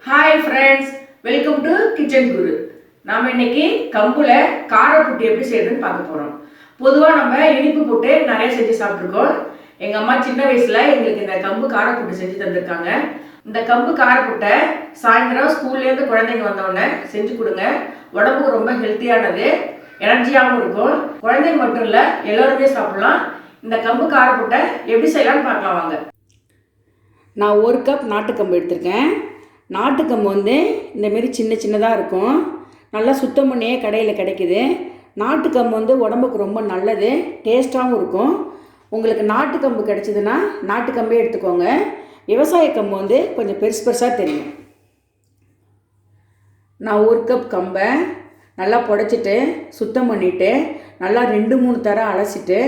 Hi friends, welcome to Kitchen Guru. நாம் இன்னைக்கு கம்புல கார புட்டு எப்படி செய்யறதுன்னு பார்க்க போகிறோம். பொதுவாக நம்ம இனிப்பு புட்டு நிறைய செஞ்சு சாப்பிட்ருக்கோம். எங்கள் அம்மா சின்ன வயசில் எங்களுக்கு இந்த கம்பு கார புட்டு செஞ்சு தந்திருக்காங்க. இந்த கம்பு கார புட்டை சாயந்தரம் ஸ்கூல்லேருந்து குழந்தைங்க வந்தோடனே செஞ்சு கொடுங்க. உடம்புக்கு ரொம்ப ஹெல்த்தியானது, எனர்ஜியாகவும் இருக்கும். குழந்தைங்க மட்டும் இல்லை, எல்லோருமே சாப்பிடலாம். இந்த கம்பு கார புட்டை எப்படி செய்யலாம்னு பார்க்கலாம் வாங்க. நான் 1 கப் நாட்டுக்கம்பு எடுத்திருக்கேன். நாட்டுக்கம்பு இந்தமாரி சின்ன சின்னதாக இருக்கும். நல்லா சுத்தம் பண்ணியே கடையில் கிடைக்குது. நாட்டுக்கம்பு உடம்புக்கு ரொம்ப நல்லது, டேஸ்ட்டாகவும் இருக்கும். உங்களுக்கு நாட்டுக்கம்பு கிடைச்சிதுன்னா நாட்டுக்கம்பே எடுத்துக்கோங்க. விவசாய கம்பு கொஞ்சம் பெருசு பெருசாக தெரியும். நான் 1 கப் கம்பை நல்லா புடைச்சிட்டு சுத்தம் பண்ணிவிட்டு நல்லா 2-3 தரம் அலசிட்டு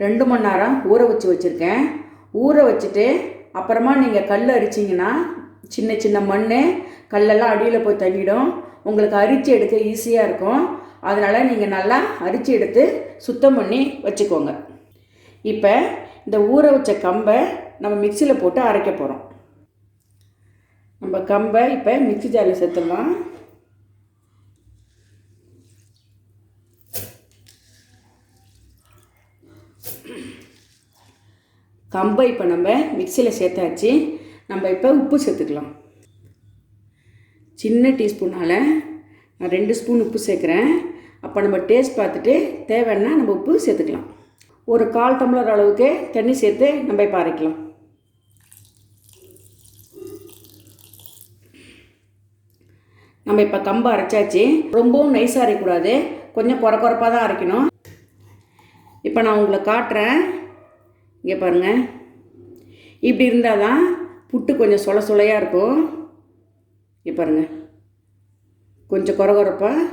2 மணி நேரம் ஊற வச்சுருக்கேன். ஊற வச்சுட்டு அப்புறமா நீங்கள் கல் அரிச்சிங்கன்னா சின்ன சின்ன மண் கல்லெல்லாம் அடியில் போய் தங்கிடும். உங்களுக்கு அரிச்சு எடுக்க ஈஸியாக இருக்கும். அதனால் நீங்கள் நல்லா அரிச்சு எடுத்து சுத்தம் பண்ணி வச்சுக்கோங்க. இப்போ இந்த ஊற வச்ச கம்பை நம்ம மிக்சியில் போட்டு அரைக்க போகிறோம். நம்ம கம்பை இப்போ மிக்சி ஜாரில் சேர்த்துடலாம். கம்பை இப்போ நம்ம மிக்சியில் சேர்த்தாச்சு. நம்ம இப்போ உப்பு சேர்த்துக்கலாம். சின்ன டீஸ்பூனால் நான் 2 ஸ்பூன் உப்பு சேர்க்குறேன். அப்போ நம்ம டேஸ்ட் பார்த்துட்டு தேவைன்னா நம்ம உப்பு சேர்த்துக்கலாம். ஒரு 1/4 டம்ளர் அளவுக்கு தண்ணி சேர்த்து நம்ம இப்போ அரைக்கலாம். நம்ம இப்போ கம்பை அரைச்சாச்சு. ரொம்பவும் நைஸாக அரைக்கூடாது, கொஞ்சம் குறப்பாக தான் அரைக்கணும். இப்போ நான் உங்களை காட்டுறேன். இங்கே பாருங்கள், இப்படி இருந்தால் தான் புட்டு கொஞ்சம் சொலையாக இருக்கும். இங்கே பாருங்கள், கொஞ்சம் குறப்பாக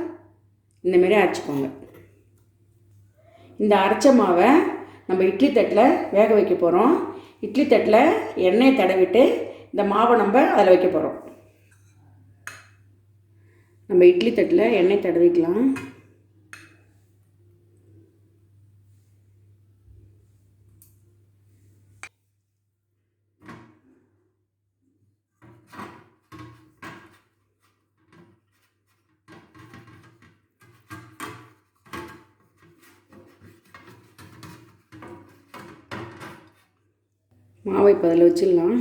இந்தமாரி அரைச்சிக்கோங்க. இந்த அரைச்ச மாவை நம்ம இட்லி தட்டில் வேக வைக்க போகிறோம். இட்லி தட்டில் எண்ணெய் தடவிட்டு இந்த மாவை நம்ம அதில் வைக்க போகிறோம். நம்ம இட்லி தட்டில் எண்ணெய் தடவிக்கலாம். மாவை இப்போ அதில் வச்சிடலாம்.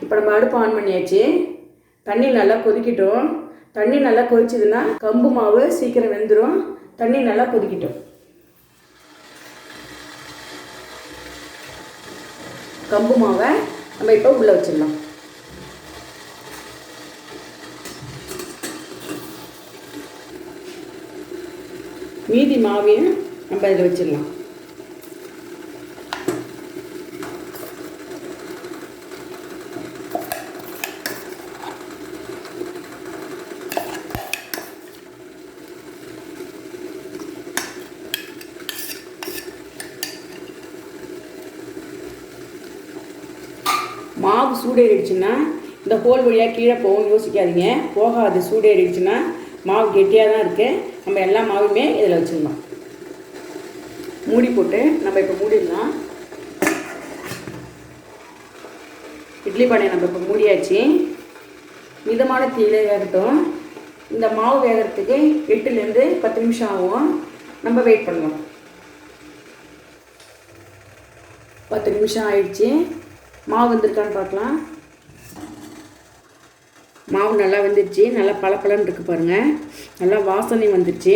இப்போ நம்ம அடுப்பு ஆன் பண்ணியாச்சு. தண்ணி நல்லா கொதிக்கட்டும். தண்ணி நல்லா கொதிச்சதுன்னா கம்பு மாவு சீக்கிரம் வெந்துடும். தண்ணி நல்லா கொதிக்கட்டும். கம்பு மாவை நம்ம இப்போ உள்ளே வச்சிடலாம். மீதி மாவையும் நம்ம இதில் வச்சிடலாம். மாவு சூடேறிடுச்சுன்னா இந்த ஹோல் வழியாக கீழே போகும், யோசிக்காதீங்க, போகாது. சூடேறிடுச்சுன்னா மாவு கெட்டியாக தான் இருக்குது. நம்ம எல்லா மாவுமே இதில் வச்சிடலாம். மூடி போட்டு நம்ம இப்போ மூடிடலாம். இட்லி பானையை நம்ம இப்போ மூடியாச்சு. மிதமான தீயில வேகட்டும். இந்த மாவு வேகிறதுக்கு 8லேருந்து 10 நிமிஷம் ஆகும். நம்ம வெயிட் பண்ணலாம். 10 நிமிஷம் ஆயிடுச்சு. மாவு வெந்திருக்கான்னு பார்க்கலாம். மாவு நல்லா வெந்துருச்சு. நல்லா பளபளன்னு இருக்குது பாருங்கள். நல்லா வாசனை வந்துருச்சு.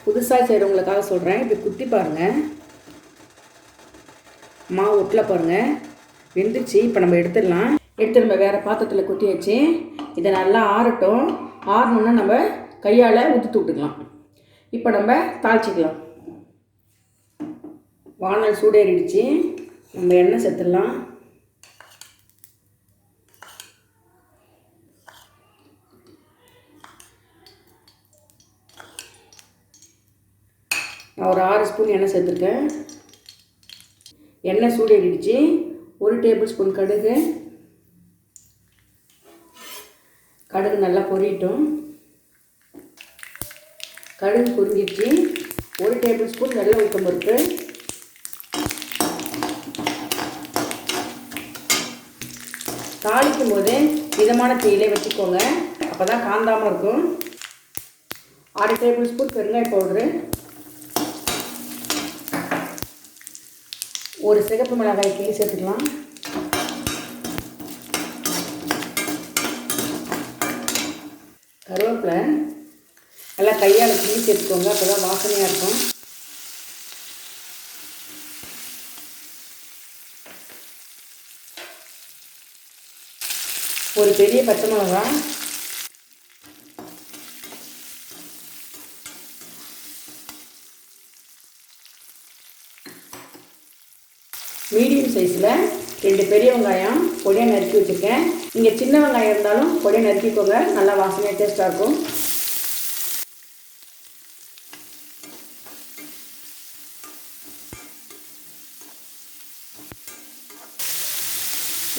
புதுசாக செய்கிறவங்களுக்காக சொல்கிறேன். இப்படி குத்தி பாருங்கள். மாவு ஒட்டில் பாருங்கள், வெந்துருச்சு. இப்போ நம்ம எடுத்துடலாம். எடுத்து நம்ம வேறு பாத்திரத்தில் குத்தியாச்சு. இதை நல்லா ஆறட்டும். ஆறணுன்னா நம்ம கையால் ஊற்றி விட்டுக்கலாம். இப்போ நம்ம தாளிச்சிக்கலாம். வானல் சூடேறிடுச்சு. நம்ம எண்ணெய் சேர்த்துடலாம். நான் ஒரு 6 ஸ்பூன் எண்ணெய் சேர்த்துருக்கேன். எண்ணெய் சூடேறிடுச்சு. 1 டேபிள் ஸ்பூன் கடுகு. கடுகு நல்லா பொரியட்டும். கடுகு பொரிஞ்சிடுச்சு. 1 டேபிள் ஸ்பூன் வெள்ளை உளுத்தம் பருப்பு. தாளிக்கும் போது மிதமான தீயிலே வச்சுக்கோங்க, அப்போ தான் காந்தாமல் இருக்கும். 6 டேபிள் ஸ்பூன் பெருங்காய பவுட்ரு. 1 சிகப்பு மிளகாய் கிள்ளி சேர்த்துக்கலாம். கருவேப்பிலை நல்லா கையால் கிள்ளி சேர்த்துக்கோங்க, அப்போ தான் வாசனையாக இருக்கும். ஒரு பெரிய பச்சை மிளகாய், மீடியம் சைஸில் 2 பெரிய வெங்காயம் பொடியாக நறுக்கி வச்சுருக்கேன். நீங்கள் சின்ன வெங்காயம் இருந்தாலும் பொடியாக நறுக்கிக்கோங்க, நல்லா வாசனையாக டேஸ்ட்டாக இருக்கும்.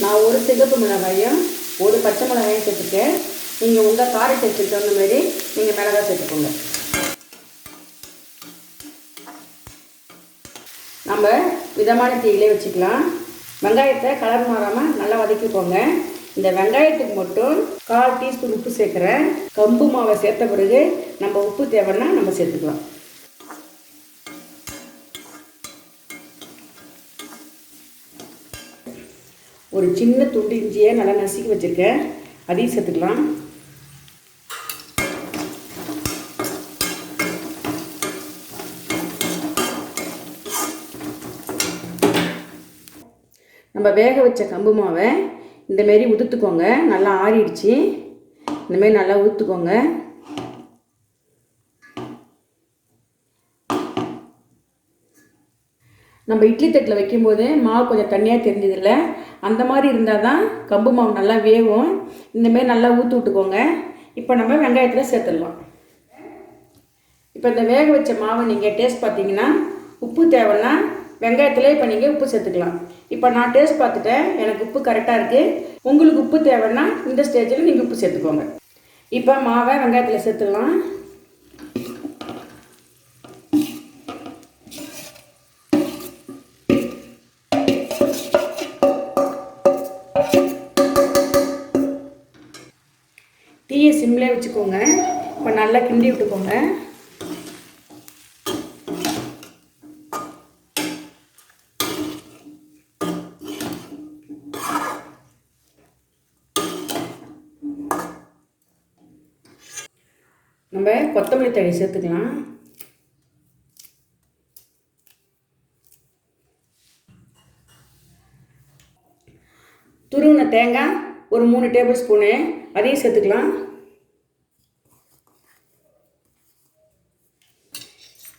நான் 1 சிகப்பு மிளகாயும் 1 பச்சை மிளகாயும் சேர்த்துருக்கேன். நீங்கள் உங்கள் கார டேஸ்ட்டுக்கு தகுந்த மாதிரி நீங்கள் மிளகாய் சேர்த்துக்கோங்க. நம்ம மிதமான தீயிலே வச்சுக்கலாம். வெங்காயத்தை கலர் மாறாமல் நல்லா வதக்கிக்கோங்க. இந்த வெங்காயத்துக்கு மட்டும் 1/4 டீஸ்பூன் உப்பு சேர்க்குறேன். கம்பு மாவை சேர்த்த பிறகு நம்ம உப்பு தேவைன்னா நம்ம சேர்த்துக்கலாம். ஒரு சின்ன துண்டு இஞ்சியை நல்லா நசுக்கி வச்சுருக்கேன், அதையும் சேர்த்துக்கலாம். நம்ம வேக வச்ச கம்பு மாவை இந்தமாரி உதுத்துக்கோங்க. நல்லா ஆறிடுச்சு. இந்தமாரி நல்லா ஊற்றுக்கோங்க. நம்ம இட்லி தட்டில் வைக்கும்போது மாவு கொஞ்சம் தண்ணியாக தெரிஞ்சதில்ல, அந்த மாதிரி இருந்தால் தான் கம்பு மாவு நல்லா வேகும். இந்தமாரி நல்லா ஊற்றி விட்டுக்கோங்க. இப்போ நம்ம வெங்காயத்தில் சேர்த்துடலாம். இப்போ இந்த வேக வச்ச மாவை நீங்கள் டேஸ்ட் பார்த்தீங்கன்னா உப்பு தேவைன்னா வெங்காயத்தில் இப்போ நீங்கள் உப்பு சேர்த்துக்கலாம். இப்போ நான் டேஸ்ட் பார்த்துட்டேன், எனக்கு உப்பு கரெக்டாக இருக்குது. உங்களுக்கு உப்பு தேவைன்னா இந்த ஸ்டேஜில் நீங்கள் உப்பு சேர்த்துக்கோங்க. இப்போ மாவை வெங்காயத்தில் சேர்த்துடலாம். தீயை சிம்லே வச்சுக்கோங்க. இப்போ நல்லா கிண்டி விட்டுக்கோங்க. நம்ம கொத்தமல்லி தழை சேர்த்துக்கலாம். துருவின தேங்காய் ஒரு 3 டேபிள் ஸ்பூனு, அதையும் சேர்த்துக்கலாம்.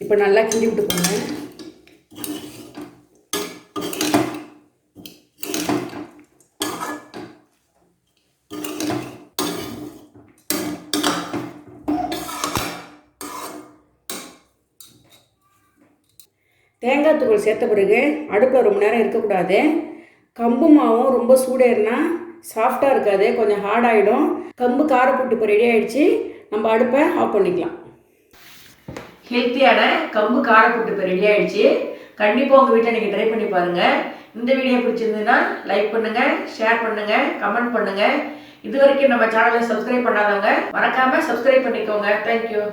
இப்போ நல்லா கிண்டி விட்டுக்கோங்க. தேங்காய் தூள் சேர்த்த பிறகு அடுப்பில் ரொம்ப நேரம் இருக்கக்கூடாது. கம்பு மாவும் ரொம்ப சூடேறினா சாஃப்டாக இருக்காது, கொஞ்சம் ஹார்டாகிடும். கம்பு காரப்புட்டு இப்போ ரெடி ஆகிடுச்சு. நம்ம அடுப்பை ஆஃப் பண்ணிக்கலாம். ஹெல்த்தியான கம்பு காரப்புட்டு இப்போ ரெடி ஆகிடுச்சு. கண்டிப்பாக உங்கள் வீட்டில் நீங்கள் ட்ரை பண்ணி பாருங்கள். இந்த வீடியோ பிடிச்சிருந்ததுன்னா லைக் பண்ணுங்கள், ஷேர் பண்ணுங்கள், கமெண்ட் பண்ணுங்கள். இது வரைக்கும் நம்ம சேனலை சப்ஸ்கிரைப் பண்ணாதவங்க மறக்காமல் சப்ஸ்கிரைப் பண்ணிக்கோங்க. தேங்க்யூ.